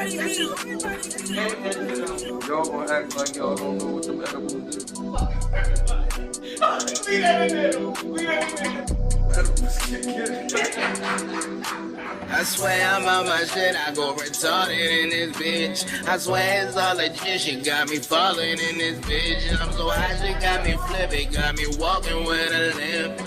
Y'all gonna act like y'all don't know what them edibles is. Leave that in there. Leave that in there. I swear I'm on my shit, I go retarded in this bitch. I swear it's all legit, she got me falling in this bitch. I'm so high, she got me flipping, got me walking with a limp.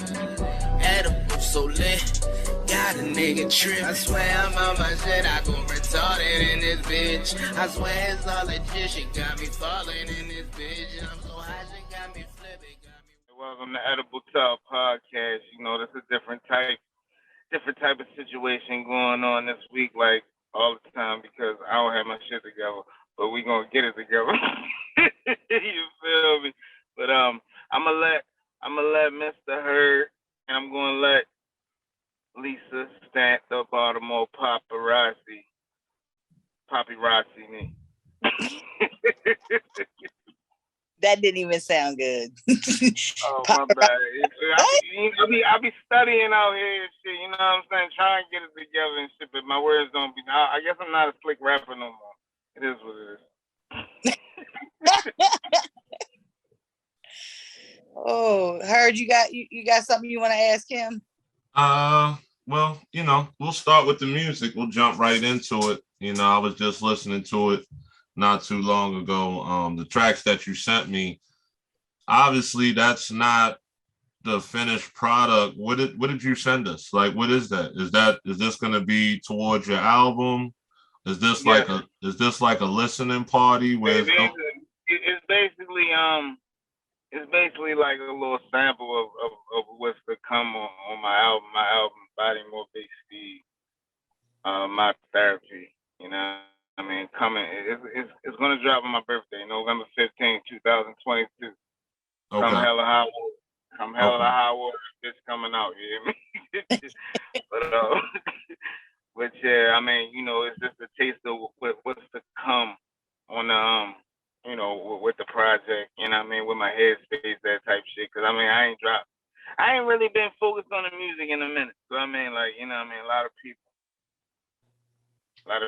Edible so lit, got a nigga trip. I swear I'm on my shit, I go retarded in this bitch. I swear it's all legit, she got me falling in this bitch. I'm so high, she got me flipping, got me. Welcome to Edible Talk Podcast. You know, this is a different type of situation going on this week, like all the time, because I don't have my shit together. But we gonna get it together. You feel me? But I'm gonna let Myzter Hurd, and I'm gonna let Lisa stamp the Baltimore Paparazzi me. That didn't even sound good. Oh, my bad. I be studying out here and shit, you know what I'm saying? Trying to get it together and shit, but my words don't be. I guess I'm not a slick rapper no more. It is what it is. Oh, Hurd, you got something you want to ask him? Well, you know, we'll start with the music. We'll jump right into it. You know, I was just listening to it not too long ago. The tracks that you sent me, obviously that's not the finished product. What did you send us? Like, what is that? Is this going to be towards your album? Is this like a listening party where it's basically like a little sample of what's to come on my album. My album, Bodymore Big Steve, my therapy. You know, I mean, coming. It's gonna drop on my birthday, November 15th, 2022. Okay. Come hella high water, it's coming out. You hear me? But yeah, I mean, you know, it's just a taste of what's to come on the you know, with the project, you know what I mean, with my headspace, that type shit. Cause I mean, I ain't really been focused on the music in a minute. So I mean, like, you know what I mean, a lot of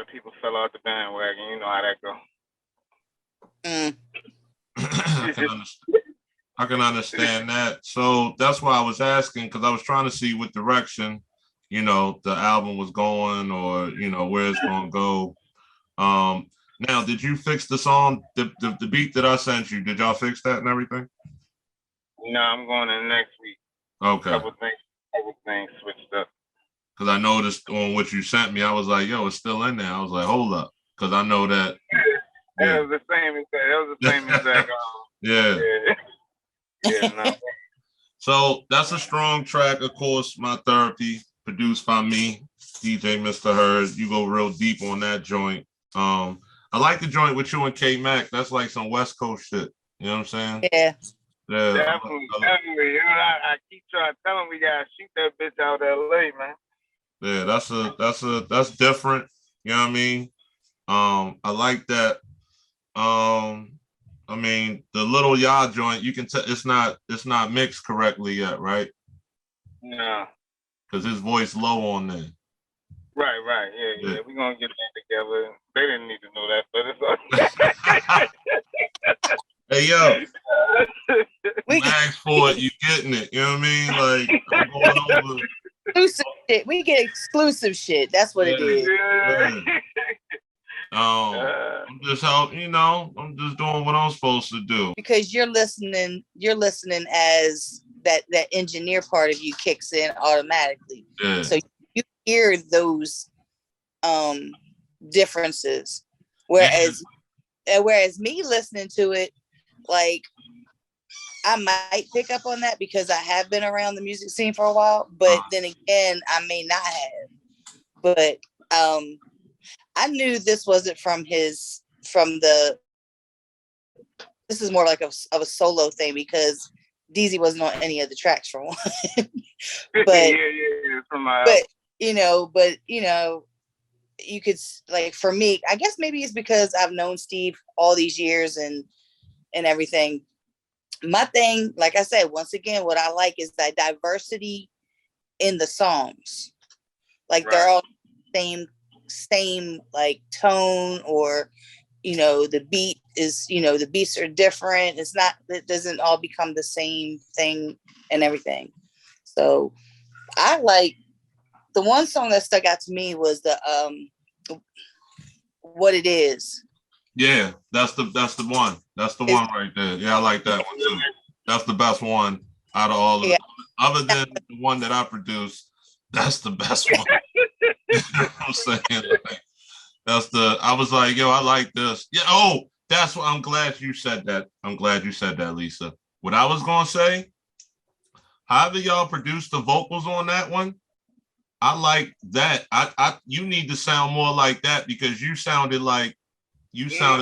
people fell off the bandwagon. You know how that go. I can understand that. So that's why I was asking, because I was trying to see what direction, you know, the album was going, or, you know, where it's going to go. Now, did you fix the song, the beat that I sent you? Did y'all fix that and everything? No, I'm going in next week. Okay. Couple things switched up. Because I noticed on what you sent me, I was like, yo, it's still in there. I was like, hold up. Because I know that. Yeah. It was the same exact. Yeah. Yeah, no. So that's a strong track, of course, My Therapy, produced by me, DJ Myzter Hurd. You go real deep on that joint. I like the joint with you and K-Mac. That's like some West Coast shit. You know what I'm saying? Yeah. Yeah. Definitely. You know, I keep trying to tell him we gotta shoot that bitch out of LA, man. Yeah, that's different. You know what I mean? I like that. I mean, the Little Yah joint, you can tell it's not mixed correctly yet, right? No. Because his voice low on there. Right. Yeah. We're gonna get that together. They didn't need to know that, but it's all. Hey, yo. We asked for it, you getting it. You know what I mean? Like, I'm going over. Exclusive shit. We get exclusive shit. That's what it is. Yeah. I'm just helping, you know, I'm just doing what I'm supposed to do. Because you're listening as that engineer part of you kicks in automatically. Yeah. So you hear those differences. Whereas me listening to it, like, I might pick up on that because I have been around the music scene for a while, but then again, I may not have. But I knew this wasn't this is more like of a solo thing, because DZ wasn't on any of the tracks for one. But from my you know, you could, like, for me, I guess maybe it's because I've known Steve all these years and everything. My thing, like I said, once again, what I like is that diversity in the songs. Like, they're all same like tone, or the beat is, the beats are different. It doesn't all become the same thing and everything. So I like, the one song that stuck out to me was the What It Is. Yeah, that's the one. That's the one right there. Yeah, I like that one too. That's the best one out of all of them. Other than the one that I produced, that's the best one. You know what I'm saying? Like, I was like, yo, I like this. Yeah, that's what, I'm glad you said that. I'm glad you said that, Lisa. What I was gonna say, however y'all produced the vocals on that one, I like that. You need to sound more like that, because you sounded like your own.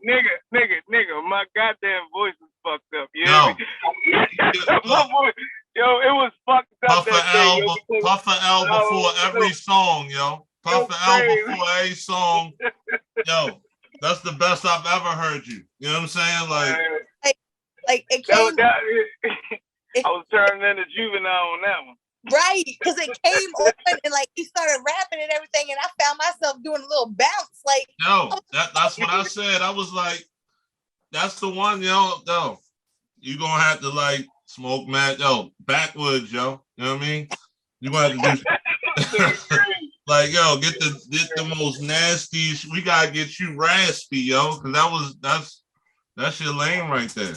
Nigga, my goddamn voice is fucked up. Yeah, my voice, yo, it was fucked up. Puffer L before every song, yo. Puffer L before every song, yo. That's the best I've ever heard you. You know what I'm saying? Like it came. I was turning into Juvenile on that one. Right, because it came on and like he started rapping and everything, and I found myself doing a little bounce. Like, that's what I said. I was like, that's the one, yo. Yo, you gonna have to like smoke mad, yo, backwoods, yo. You know what I mean? You gonna have to do like, yo, get the most nasty. We gotta get you raspy, yo, because that's your lane right there.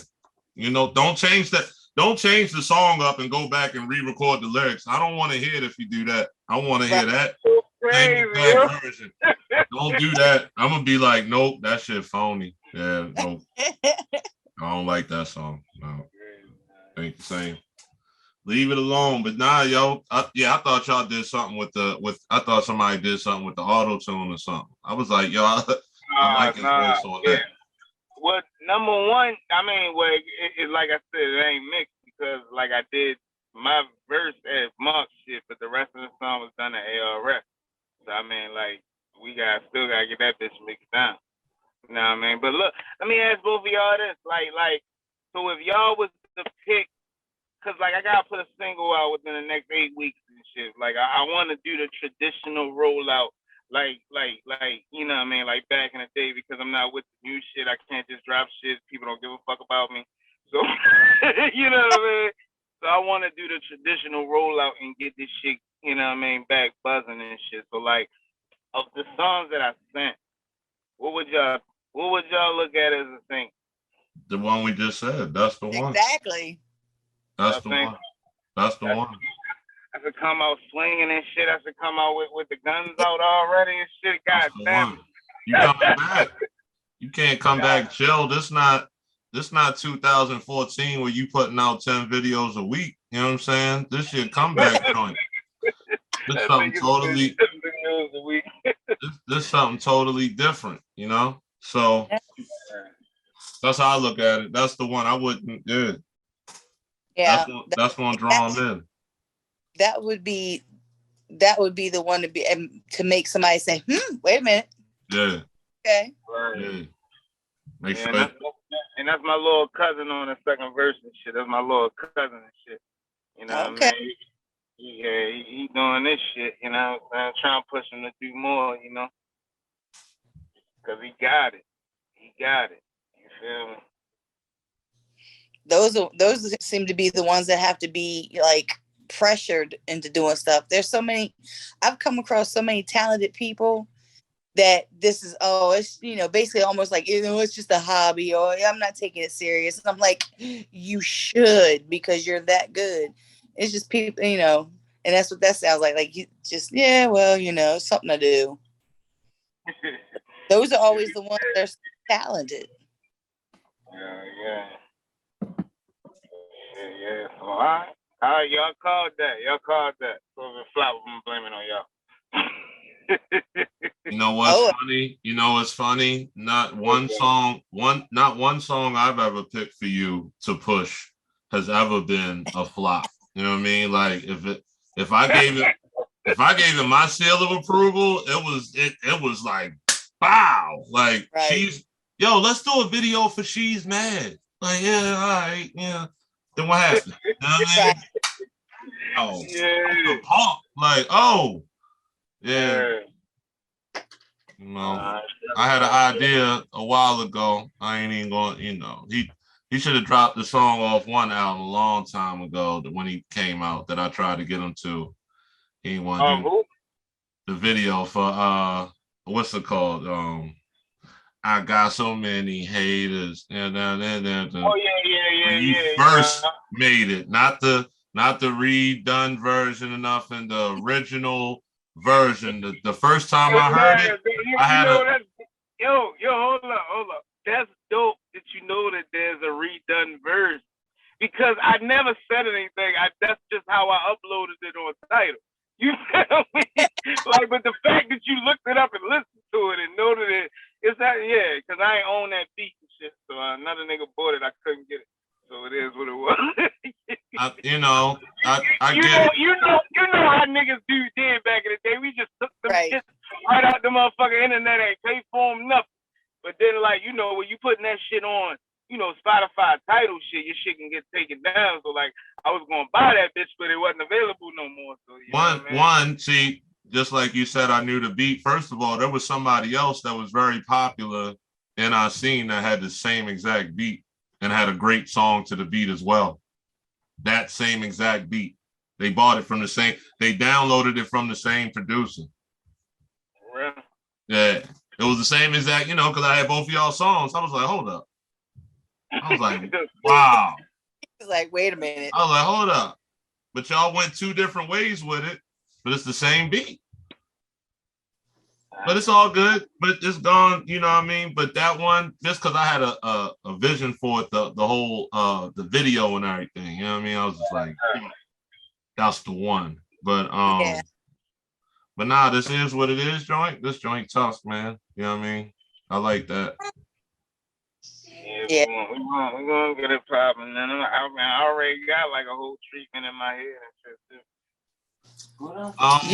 Don't change that. Don't change the song up and go back and re-record the lyrics. I don't want to hear it if you do that. I want to hear that same exact version. Don't do that. I'm gonna be like, nope, that shit phony. Yeah, nope. I don't like that song. No, ain't the same. Leave it alone. But nah, yo, I thought y'all did something I thought somebody did something with the auto tune or something. I was like, yo, I like his voice on that. What number one? I mean, it like I said, it ain't mixed, because like I did my verse at Mark shit, but the rest of the song was done at ARS. So I mean, like still gotta get that bitch mixed down. You know what I mean? But look, let me ask both of y'all this: like, so if y'all was to pick, cause like I gotta put a single out within the next 8 weeks and shit. Like I want to do the traditional rollout. Like, you know what I mean? Like back in the day, because I'm not with the new shit. I can't just drop shit. People don't give a fuck about me. So, you know what I mean? So I want to do the traditional rollout and get this shit, you know what I mean, back buzzing and shit. So like, of the songs that I sent, what would y'all look at as a thing? The one we just said. That's the one. Exactly. That's the one. That's the one. I should come out swinging and shit. I should come out with the guns out already and shit. God damn it. You coming back. You can't come back chill. This not 2014 where you putting out 10 videos a week. You know what I'm saying? This your comeback joint. This something totally this something totally different, you know? So that's how I look at it. That's the one I wouldn't Yeah. That's gonna draw them in. That would be the one to make somebody say, wait a minute. Yeah. Okay. Yeah. Make sure. And that's my little cousin on the second verse and shit. That's my little cousin and shit. You know what I mean? Yeah, he doing this shit, you know. I'm trying to push him to do more, you know. Because he got it. You feel me? Those seem to be the ones that have to be like pressured into doing stuff. There's so many, I've come across so many talented people that this is, it's, basically almost like, it's just a hobby, or I'm not taking it serious. And I'm like, you should, because you're that good. It's just people, and that's what that sounds like. Like, you just, something to do. Those are always the ones that are talented. Yeah. So, all right, y'all called that. So if it flop, I'm blaming on y'all. You know what's funny? What's funny? Not one song I've ever picked for you to push has ever been a flop. You know what I mean? Like if I gave it my seal of approval, it was like, wow. Like, right. Let's do a video for She's Mad. Like, yeah, all right, yeah. Then what happened? You know what I mean? Oh, yeah. Like, oh, yeah. You know, I had an idea a while ago. I ain't even going. You know, he should have dropped the song off one album a long time ago when he came out that I tried to get him to. He didn't want to do the video for what's it called? I got so many haters. Oh yeah. When you first made it, not the redone version or nothing, the original version. The first time I heard it, I had hold up. That's dope that you know that there's a redone version because I never said anything. That's just how I uploaded it on Tidal. You feel me? Like, but the fact that you looked it up and listened to it and know that it's that, yeah, because I ain't own that beat and shit. So another nigga bought it, I couldn't get it. So it is what it was. I get it. You know how niggas did back in the day. We just took them shit right out the motherfucking internet, ain't pay for them nothing. But then, like, you know, when you putting that shit on, you know, Spotify title shit, your shit can get taken down. So, like, I was going to buy that bitch, but it wasn't available no more. So, see, just like you said, I knew the beat. First of all, there was somebody else that was very popular in our scene that had the same exact beat and had a great song to the beat as well. That same exact beat. They bought it from the same, they downloaded it from the same producer. Really? Yeah. It was the same exact, you know, because I had both of y'all songs. I was like, hold up. I was like, wow. Like, wait a minute. I was like, hold up. But y'all went two different ways with it, but it's the same beat. But it's all good. But it's gone, you know what I mean? But that one, just because I had a vision for it, the whole the video and everything, you know what I mean? I was just like, that's the one. But yeah. But nah, this is what it is, joint. This joint tough, man. You know what I mean? I like that. Yeah. We're gonna get it popping. I already got like a whole treatment in my head and shit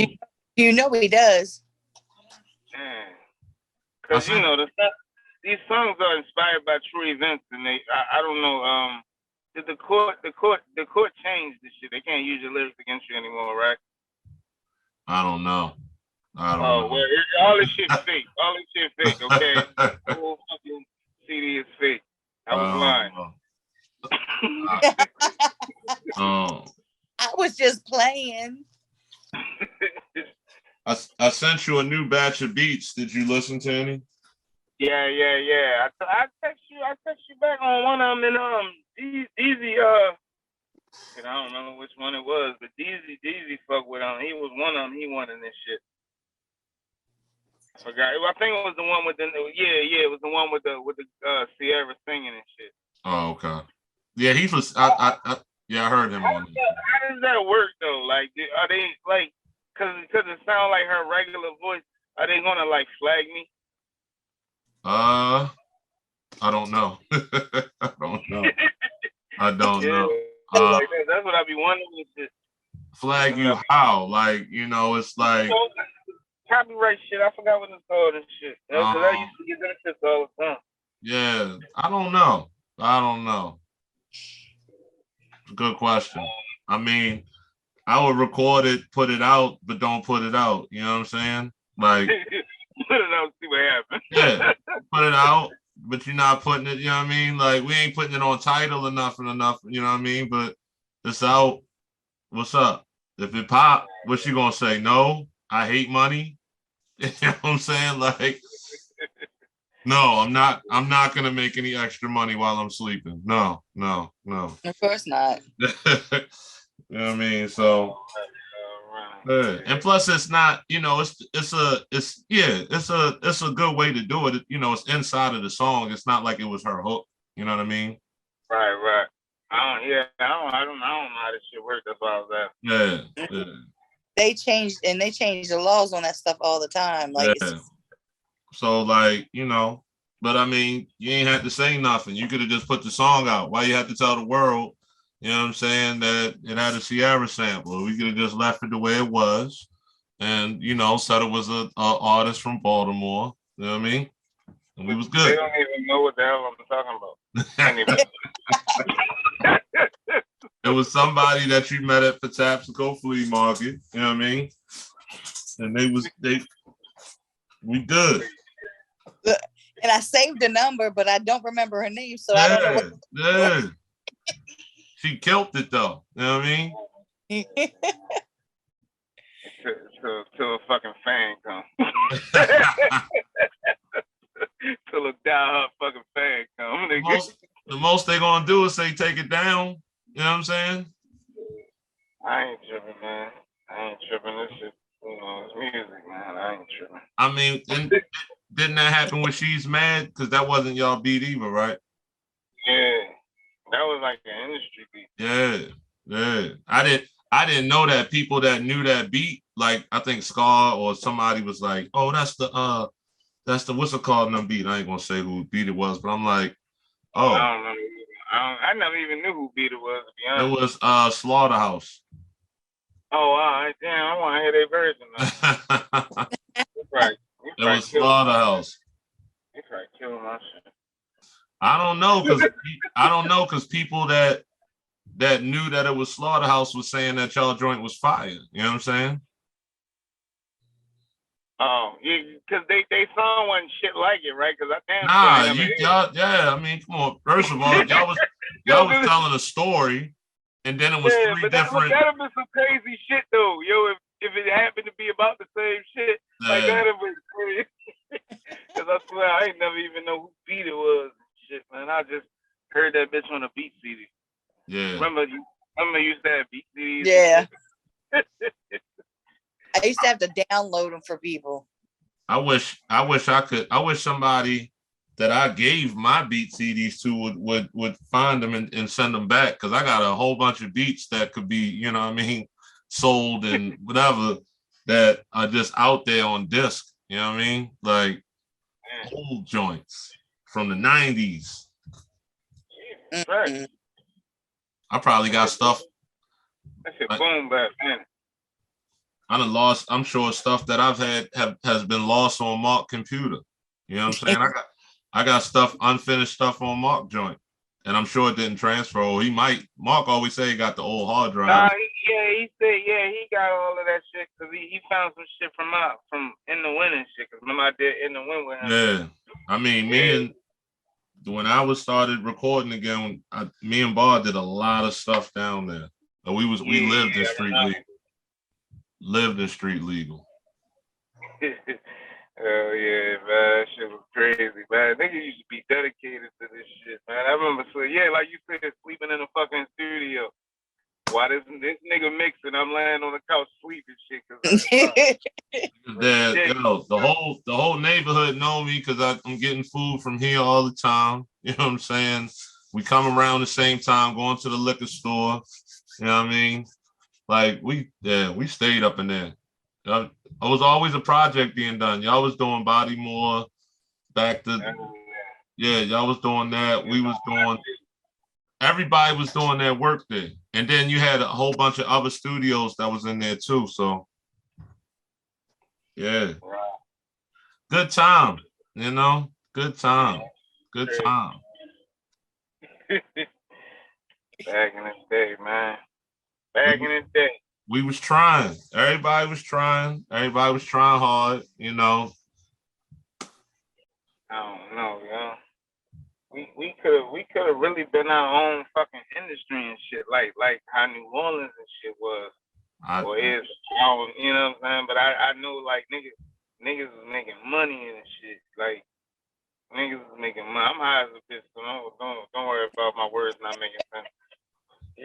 too. You know he does. Yeah. Because you know these songs are inspired by true events, and I don't know. Did the court change this shit? They can't use your lyrics against you anymore, right? I don't know. Well, all this shit fake. All this shit fake, okay? The whole fucking CD is fake. I was lying. I was just playing. I sent you a new batch of beats. Did you listen to any? Yeah. I text you back on one of them, and Easy, and I don't remember which one it was, but Deezy fuck with him. He was one of them. He wanted this shit. I forgot. I think it was the one with the it was the one with the Sierra singing and shit. Oh, okay. Yeah, he was. I heard him on. How does that work though? Like, are they like, cause it sounds like her regular voice? Are they gonna like flag me? I don't know. I don't know. Like that's what I be wondering. Flag you how? Like, you know, it's like copyright shit. I forgot what it's called and shit. Because I used to get that shit all the time. Yeah, I don't know. Good question. I mean, I would record it, put it out, but don't put it out. You know what I'm saying? Like, put it out, see what happens. Yeah, put it out, but you're not putting it. You know what I mean? Like, we ain't putting it on Tidal enough. You know what I mean? But it's out. What's up? If it pop, what's you gonna say? No, I hate money. You know what I'm saying? Like, no, I'm not gonna make any extra money while I'm sleeping. No. Of course not. You know what I mean? So, and plus, it's not. You know, it's a good way to do it. You know, it's inside of the song. It's not like it was her hook. You know what I mean? Right. I don't know how this shit works. That's why I was asking. Yeah. They changed the laws on that stuff all the time. Like, so, like, you know, but I mean, you ain't had to say nothing. You could have just put the song out. Why you have to tell the world? You know what I'm saying? That it had a Sierra sample. We could have just left it the way it was, and you know, said it was a artist from Baltimore. You know what I mean? And we was good. They don't even know what the hell I'm talking about. It was somebody that you met at Patapsco Flea Market. You know what I mean? And We good. And I saved the number, but I don't remember her name, so I don't know what. Yeah. She killed it though. You know what I mean? Till a fucking fan come. Till a die fucking fan come. The most they gonna do is say take it down. You know what I'm saying? I ain't tripping, man. I ain't tripping. This shit, it's music, man. I ain't tripping. I mean, didn't that happen when She's Mad? Because that wasn't y'all beat either, right? Yeah. That was like an industry beat. Yeah. I didn't know that people that knew that beat, like I think Scar or somebody was like, oh, that's the what's it called in them beat. I ain't gonna say who beat it was, but I'm like, oh. I don't know. I never even knew who beat it was, to be honest. It was Slaughterhouse. Oh, all right, damn, I want to hear their version now. Right. It was Slaughterhouse. You probably killing my shit. I don't know because people that knew that it was Slaughterhouse was saying that y'all joint was fire. You know what I'm saying? Oh, because they song wasn't shit like it, right? Because I mean, come on. First of all, y'all was telling a story, and then it was three different. That'd be some crazy shit though, yo. If it happened to be about the same shit, like that'd be crazy. Because I swear I ain't never even know who beat it was. Shit, man. I just heard that bitch on a beat CD. Yeah. Remember you used to have beat CDs? Yeah. I used to have to download them for people. I wish somebody that I gave my beat CDs to would find them and send them back, because I got a whole bunch of beats that could be, you know what I mean, sold and whatever that are just out there on disc. You know what I mean? Like old joints from the 90s. Right. I probably got stuff. That shit boom back then. I'm sure stuff that I've had has been lost on Mark computer. You know what I'm saying? I got stuff, unfinished stuff on Mark joint. And I'm sure it didn't transfer. Or Mark always say he got the old hard drive. He said he got all of that shit because he found some shit from In the Wind and shit. Because remember I did In the Wind with him. Yeah. I mean, when I was started recording again, me and Bar did a lot of stuff down there. We lived in street legal. Lived in street legal. Oh yeah, man, that shit was crazy, man. Niggas used to be dedicated to this shit, man. I remember, like you said, sleeping in the fucking studio. Why this nigga mixing? I'm laying on the couch sleeping shit. The whole neighborhood know me because I'm getting food from here all the time. You know what I'm saying? We come around the same time, going to the liquor store. You know what I mean? Like we stayed up in there. It was always a project being done. Y'all was doing Bodymore, y'all was doing that. We was doing. Everybody was doing their work there, and then you had a whole bunch of other studios that was in there too. So, yeah, good time. You know, good time. Good time. Back in the day, man. Back in the day. We was trying. Everybody was trying. Everybody was trying hard, you know. I don't know, yo. We could have really been our own fucking industry and shit, like how New Orleans and shit was. Or is, you know what I'm saying? But I know like niggas was making money and shit. Like niggas was making money. I'm high as a bitch, so don't worry about my words not making sense.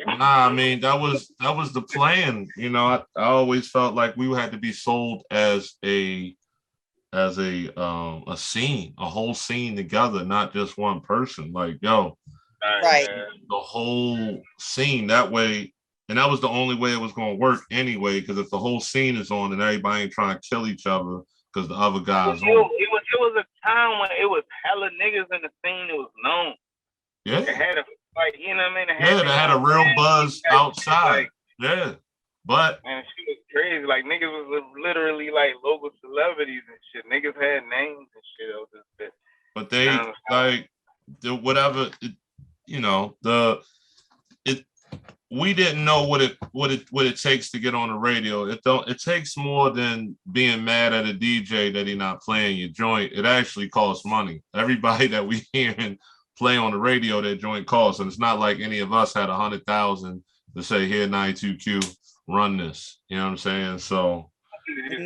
Nah, I mean that was the plan. You know, I always felt like we had to be sold as a scene, a whole scene together, not just one person. Like, yo, right, the whole scene that way, and that was the only way it was going to work anyway. Because if the whole scene is on and everybody ain't trying to kill each other because the other guys on. It was a time when it was hella niggas in the scene. It was known. Yeah. It had you know what I They mean? had a real buzz outside. Yeah. But man, shit was crazy. Like niggas was literally like local celebrities and shit. Niggas had names and shit over this bit. But they whatever, you know, we didn't know what it takes to get on the radio. It takes more than being mad at a DJ that he's not playing your joint. It actually costs money. Everybody that we hearing play on the radio, their joint costs, and it's not like any of us had 100,000 to say here 92Q run this. You know what I'm saying? So.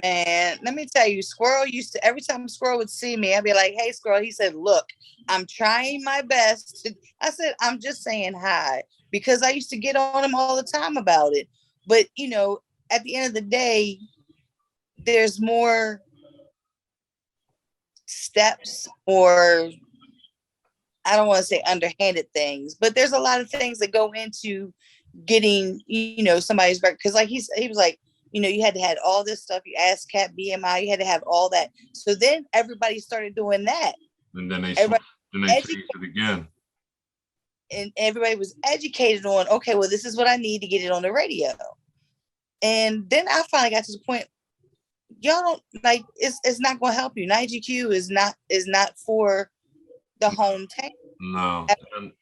Man, let me tell you, Squirrel used to, every time Squirrel would see me, I'd be like, hey, Squirrel. He said, look, I'm trying my best. I said, I'm just saying hi, because I used to get on him all the time about it. But, you know, at the end of the day, there's more steps, or I don't want to say underhanded things, but there's a lot of things that go into getting, you know, somebody's record. Because like he was like, you know, you had to have all this stuff. You ASCAP, BMI, you had to have all that. So then everybody started doing that. And then they changed it again. And everybody was educated on, okay, well, this is what I need to get it on the radio. And then I finally got to the point, y'all don't like, it's not going to help you. 90Q is not for the hometown. No. And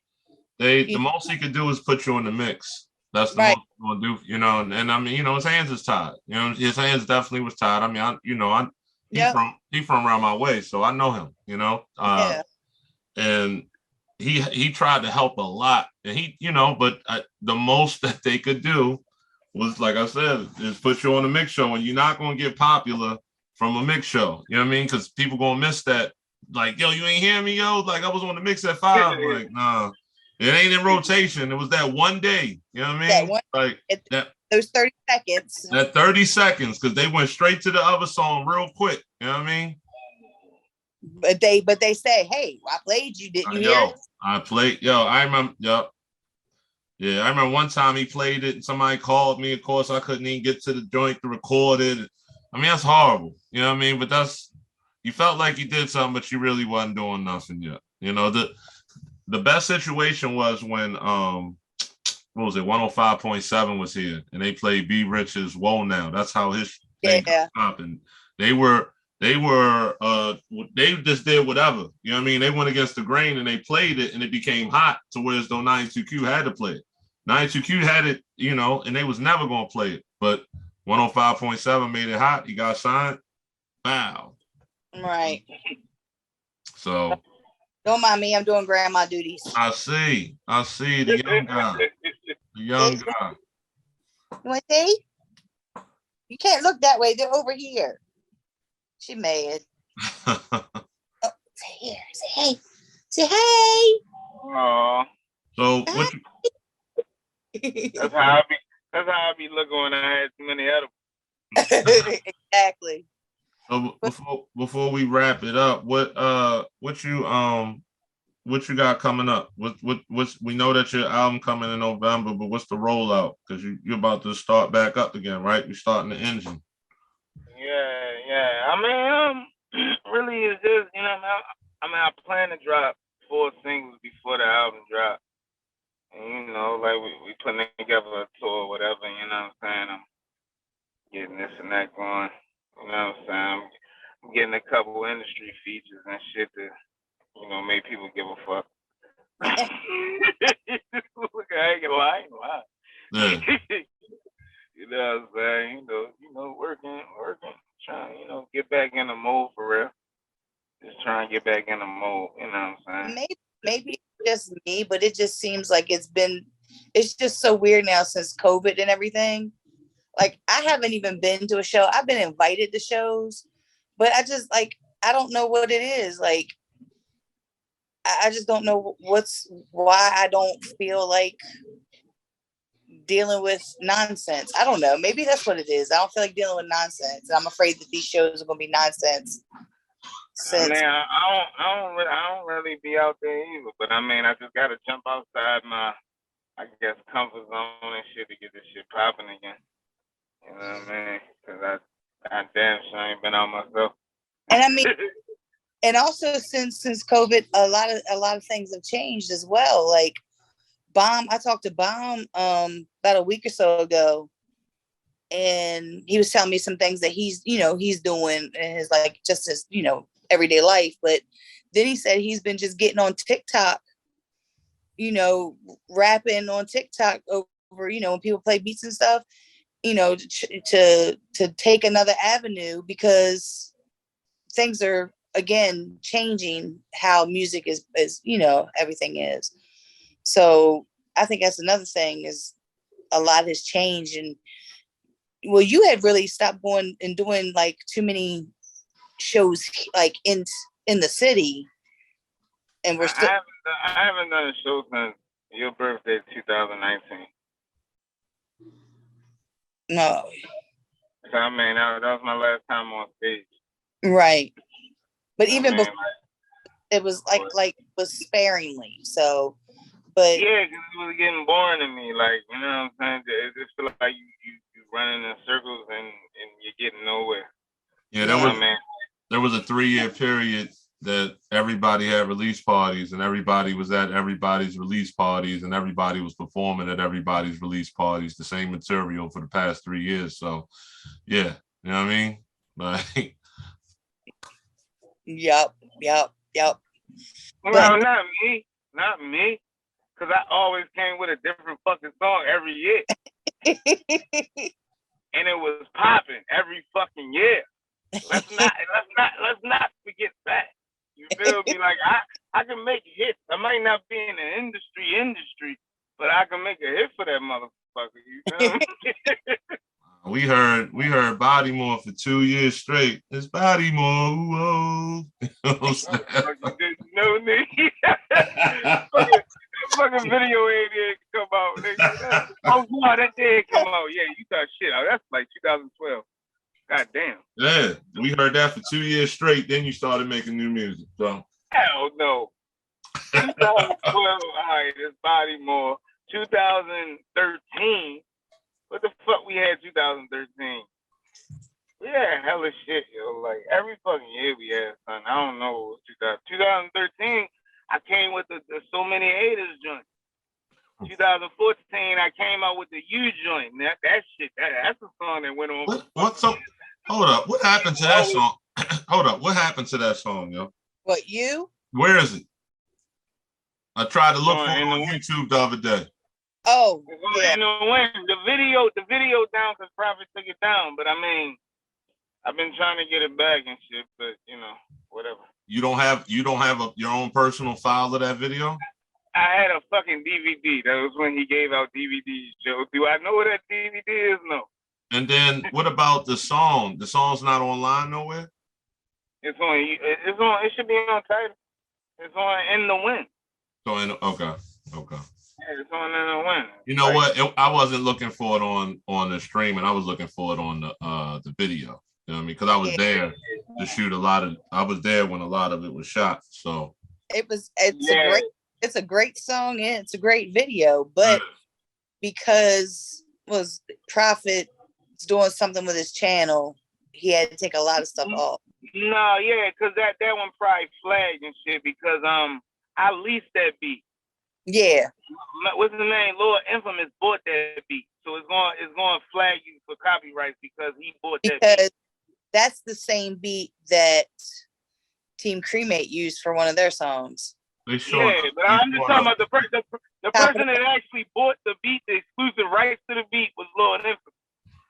the most he could do is put you in the mix. That's the most he's gonna do, you know. And I mean, you know, his hands is tied. You know, his hands definitely was tied. I mean, he's from around my way, so I know him. You know, and he tried to help a lot, and he, you know, but the most that they could do was, like I said, is put you on a mix show, and you're not gonna get popular from a mix show. You know what I mean? Because people gonna miss that. Like, yo, you ain't hearing me, yo. Like, I was on the mix at 5. Like, nah. It ain't in rotation. It was that one day. You know what I mean? Like those 30 seconds. That 30 seconds, because they went straight to the other song real quick. You know what I mean? But they say, hey, I played you. Didn't you hear it? I played. I remember. Yep. Yeah, I remember one time he played it and somebody called me. Of course, I couldn't even get to the joint to record it. I mean, that's horrible. You know what I mean? But you felt like you did something, but you really wasn't doing nothing yet. You know, the best situation was when what was it, 105.7 was here and they played B Rich's Whoa Now. That's how his thing happened. They just did whatever. You know what I mean? They went against the grain and they played it and it became hot to where as though 92Q had to play it. 92Q had it, you know, and they was never gonna play it. But 105.7 made it hot. He got signed. Wow. Right. So don't mind me, I'm doing grandma duties. I see the young guy. The young guy. You want to see? You can't look that way. They're over here. She mad. Oh, say here. Say hey. Say hey. Oh. So what you... That's how I be looking when I had too many edibles. Exactly. So before we wrap it up, what you got coming up? What's we know that your album coming in November, but what's the rollout? Because you're about to start back up again, right? You're starting the engine. Yeah. I mean, really, it's just, you know, I plan to drop 4 singles before the album drop, and you know, like we putting together a tour, or whatever. You know what I'm saying? I'm getting this and that going. You know what I'm saying? I'm getting a couple industry features and shit that, you know, make people give a fuck. Look, I ain't gonna lie. Yeah. You know what I'm saying? You know, working, trying, you know, get back in the mode for real. Just trying to get back in the mode, you know what I'm saying? Maybe it's just me, but it just seems like it's just so weird now since COVID and everything. Like, I haven't even been to a show. I've been invited to shows, but I just, like, I don't know what it is. Like, I just don't know why I don't feel like dealing with nonsense. I don't know. Maybe that's what it is. I don't feel like dealing with nonsense. And I'm afraid that these shows are going to be nonsense. I mean, I don't really be out there either, but I mean, I just got to jump outside my, I guess, comfort zone and shit to get this shit popping again. You know what I mean? Because I damn sure ain't been out myself. And I mean, and also since COVID, a lot of things have changed as well. Like I talked to Bomb about a week or so ago, and he was telling me some things that he's doing in his, like, just his, you know, everyday life. But then he said he's been just getting on TikTok, you know, rapping on TikTok over when people play beats and stuff, to take another avenue, because things are again changing how music is everything is. So I think that's another thing, is a lot has changed. And well, you had really stopped going and doing like too many shows like in the city, and we're still. I haven't done a show since your birthday, 2019. No. So I mean, that was my last time on stage. Right. But even before, it was was sparingly. So, but yeah, because it was getting boring to me. Like, you know what I'm saying? It just feel like you running in circles and you're getting nowhere. Yeah, there was a 3-year period that everybody had release parties, and everybody was at everybody's release parties, and everybody was performing at everybody's release parties, the same material for the past 3 years. So, yeah, you know what I mean? Like, Yep. Well, not me, because I always came with a different fucking song every year, and it was popping every fucking year. Let's not forget that. You feel me? Like I can make hits. I might not be in the industry, but I can make a hit for that motherfucker. You feel me? We heard Bodymore for 2 years straight. It's Bodymore. Whoa. No need. Fucking video ain't come out. Nigga. Oh no, that did come out. Yeah, you thought shit out. That's like 2012. God damn. Yeah, we heard that for 2 years straight. Then you started making new music. So hell no. 2012. All right, it's Bodymore. 2013. What the fuck we had 2013? We had hella shit, yo. Like every fucking year we had, son. I don't know. 2013, I came with the So Many Haters joint. 2014, I came out with the U joint. That shit, that's a song that went on. Hold up. What happened to that song? Hold up. What happened to that song, yo? What, you? Where is it? I tried to look for it on YouTube the other day. Oh, yeah. In the wind. The video down because Prophet took it down. But I mean, I've been trying to get it back and shit, but whatever. You don't have your own personal file of that video? I had a fucking DVD. That was when he gave out DVDs, Joe. Do I know what that DVD is? No. And then what about the song? The song's not online nowhere? It's on. It should be on Tidal. It's on In the Wind. Okay. Yeah, it's on In the Wind. You know what? I wasn't looking for it on the streaming. I was looking for it on the video. You know what I mean? Because I was there to shoot I was there when a lot of it was shot. So it's a great song and it's a great video, but because Prophet doing something with his channel, he had to take a lot of stuff off. No, yeah, because that one probably flagged and shit because I leased that beat. Yeah. What's his name? Lord Infamous bought that beat. So it's going to flag you for copyrights because he bought that beat. Because that's the same beat that Team Cremate used for one of their songs. Yeah, but I'm just talking about the person that actually bought the beat, the exclusive rights to the beat was Lord Infamous.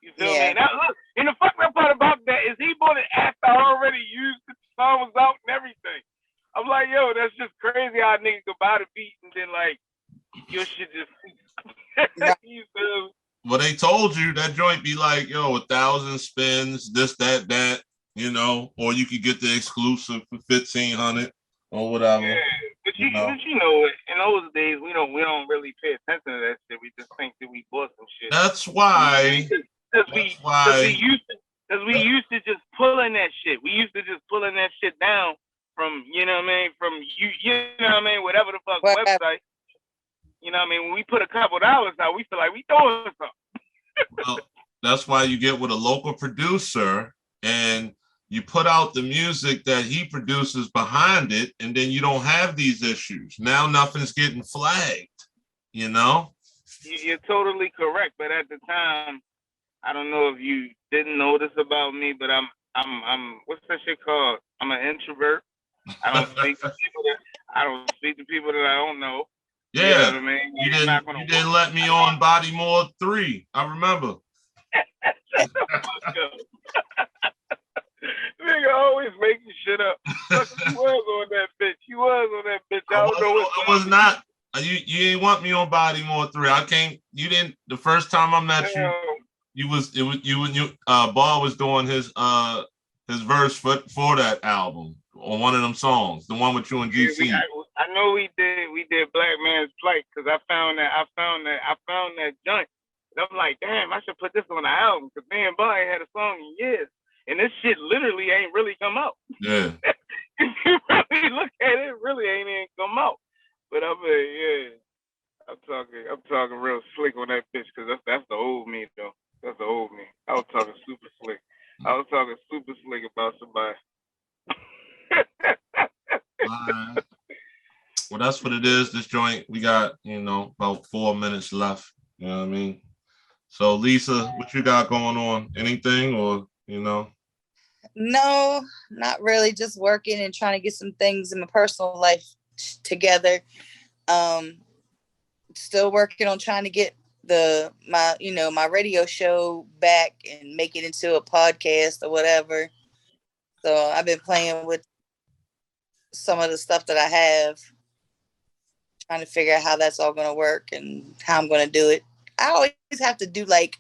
You feel me? Now look, and the fucked up part about that is he bought it after I already used it, the song was out and everything. I'm like, yo, that's just crazy how niggas go buy the beat and then like your shit just you feel me? Well, they told you that joint be like, 1,000 spins, this, that, or you could get the exclusive for 1,500 or whatever. Yeah, but you know, in those days we don't really pay attention to that shit. We just think that we bought some shit. That's why. Because we used to just pull in that shit. We used to just pulling that shit down from, from whatever the fuck website. You know what I mean? When we put a couple dollars out, we feel like we doing something. Well, that's why you get with a local producer and you put out the music that he produces behind it, and then you don't have these issues. Now nothing's getting flagged, You're totally correct, but at the time, I don't know if you didn't notice about me, but I'm what's that shit called? I'm an introvert. I don't speak to people that I don't know. Yeah, you know what I mean? you didn't let me on Bodymore 3. I remember. Shut the fuck up. Nigga always making shit up. You was on that bitch. You was on that bitch. I don't know what. It was not. You didn't want me on Bodymore 3. I came. You didn't. The first time I met you, Ball was doing his verse for that album on one of them songs, the one with you and GC. I know we did Black Man's Plight because I found that joint. And I'm like, damn, I should put this on the album because me and Ball ain't had a song in years, and this shit literally ain't really come out. Yeah. If you really look at it, it really ain't come out. But I'm talking real slick on that bitch because that's the old me though. That's the old me. I was talking super slick. I was talking super slick about somebody. All right. Well, that's what it is. This joint, we got, about 4 minutes left. You know what I mean? So, Lisa, what you got going on? Anything or, No, not really. Just working and trying to get some things in my personal life together. Still working on trying to get my radio show back and make it into a podcast or whatever. So I've been playing with some of the stuff that I have, trying to figure out how that's all going to work and how I'm going to do it. I always have to do like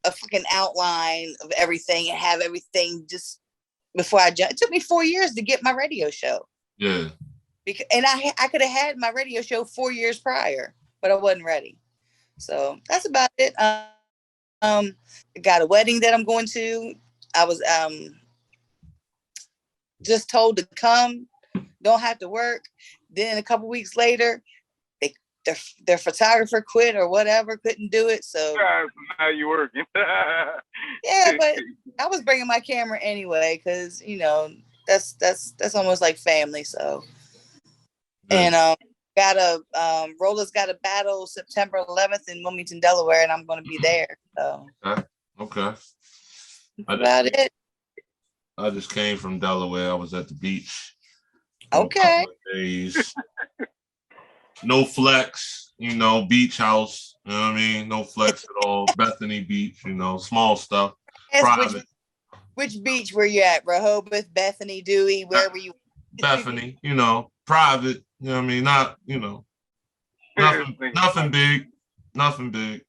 a fucking outline of everything and have everything just before I jump. It took me 4 years to get my radio show. Yeah. And I could have had my radio show 4 years prior, but I wasn't ready. So that's about it. Got a wedding that I'm going to. I was just told to come, don't have to work. Then a couple weeks later, their photographer quit or whatever, couldn't do it. So now you working? Yeah, but I was bringing my camera anyway because that's almost like family. So and Rolla's got a battle September 11th in Wilmington, Delaware, and I'm going to be there. So okay. About it. I just came from Delaware. I was at the beach. Okay. Days. No flex, beach house. You know what I mean? No flex at all. Bethany Beach, small stuff. Private. Which beach were you at? Rehoboth, Bethany, Dewey? Where were you? Bethany, private. You know what I mean? Not, nothing big. Nothing big.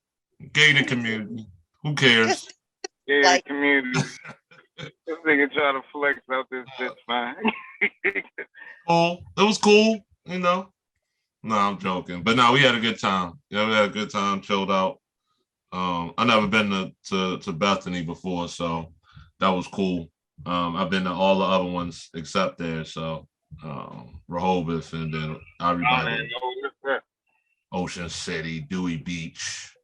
Gated community. Who cares? Gated community. This nigga trying to flex out this bitch, man. Cool. It was cool, No, I'm joking. But no, we had a good time. Yeah, we had a good time, chilled out. I never been to Bethany before, so that was cool. I've been to all the other ones except there, so Rehoboth and then everybody. Ocean City, Dewey Beach.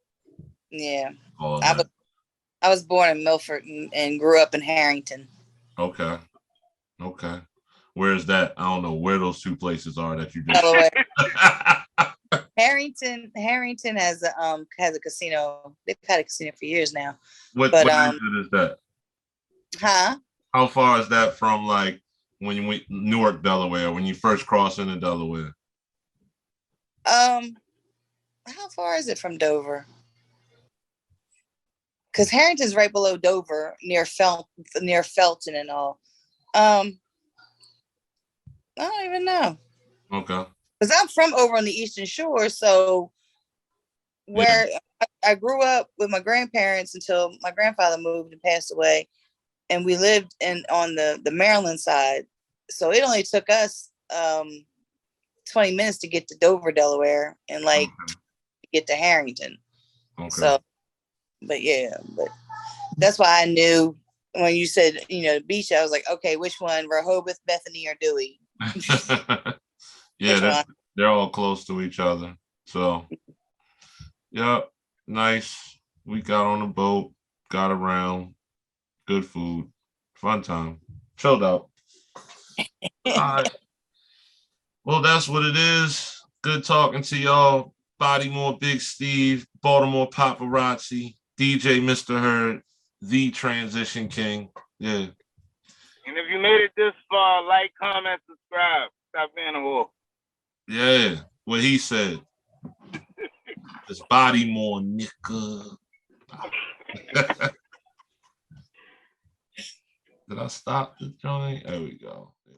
Yeah. I was born in Milford and grew up in Harrington. Okay. Where's that? I don't know where those two places are that you just. Harrington has a casino. They've had a casino for years now. What exit is that? Huh? How far is that from like when you went Newark, Delaware, when you first crossed into Delaware? How far is it from Dover? Because Harrington's right below Dover, near Felton and all. I don't even know. Okay. Because I'm from over on the Eastern Shore, so where I grew up with my grandparents until my grandfather moved and passed away, and we lived on the Maryland side. So it only took us 20 minutes to get to Dover, Delaware, and get to Harrington. Okay. So, but that's why I knew when you said, beach, I was like, okay, which one? Rehoboth, Bethany, or Dewey? Yeah, they're all close to each other. So, yeah, nice. We got on a boat, got around, good food, fun time, chilled out. All right. Well, that's what it is. Good talking to y'all. Bodymore Big Steve, Baltimore Paparazzi, DJ Myzter Hurd, the Transition King. Yeah. And if you made it this far, like, comment, subscribe. Stop being a wolf. Yeah. what he said. It's Bodymore, nigga. Did I stop the joint? There we go.